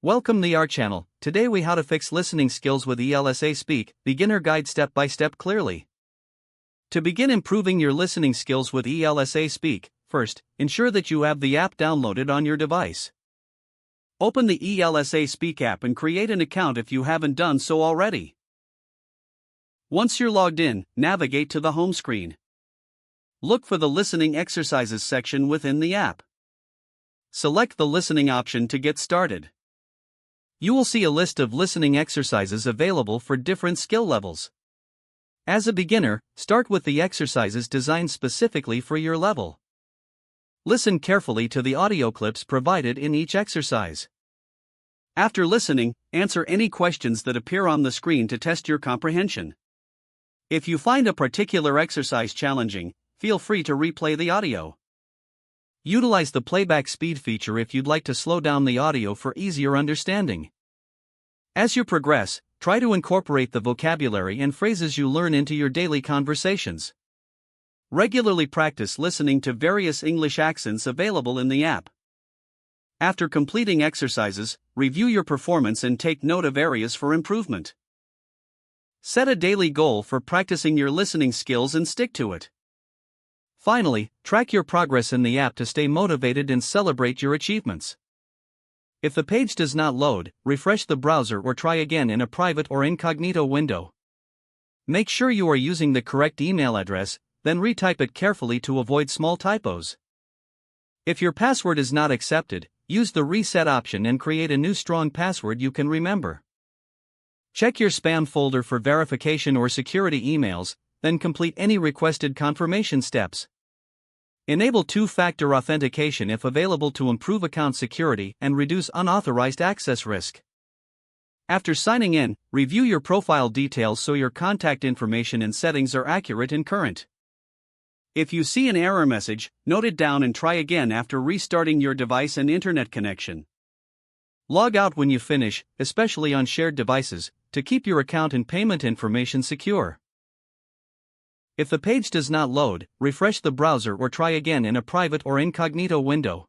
Welcome to our channel. Today we how to fix listening skills with ELSA Speak, beginner guide step by step clearly. To begin improving your listening skills with ELSA Speak, first, ensure that you have the app downloaded on your device. Open the ELSA Speak app and create an account if you haven't done so already. Once you're logged in, navigate to the home screen. Look for the listening exercises section within the app. Select the listening option to get started. You will see a list of listening exercises available for different skill levels. As a beginner, start with the exercises designed specifically for your level. Listen carefully to the audio clips provided in each exercise. After listening, answer any questions that appear on the screen to test your comprehension. If you find a particular exercise challenging, feel free to replay the audio. Utilize the playback speed feature if you'd like to slow down the audio for easier understanding. As you progress, try to incorporate the vocabulary and phrases you learn into your daily conversations. Regularly practice listening to various English accents available in the app. After completing exercises, review your performance and take note of areas for improvement. Set a daily goal for practicing your listening skills and stick to it. Finally, track your progress in the app to stay motivated and celebrate your achievements. If the page does not load, refresh the browser or try again in a private or incognito window. Make sure you are using the correct email address, then retype it carefully to avoid small typos. If your password is not accepted, use the reset option and create a new strong password you can remember. Check your spam folder for verification or security emails, then complete any requested confirmation steps. Enable two-factor authentication if available to improve account security and reduce unauthorized access risk. After signing in, review your profile details so your contact information and settings are accurate and current. If you see an error message, note it down and try again after restarting your device and internet connection. Log out when you finish, especially on shared devices, to keep your account and payment information secure. If the page does not load, refresh the browser or try again in a private or incognito window.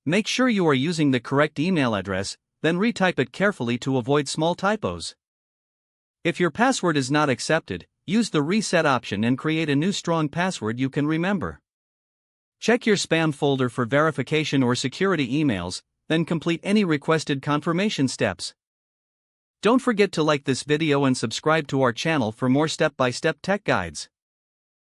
Make sure you are using the correct email address, then retype it carefully to avoid small typos. If your password is not accepted, use the reset option and create a new strong password you can remember. Check your spam folder for verification or security emails, then complete any requested confirmation steps. Don't forget to like this video and subscribe to our channel for more step-by-step tech guides.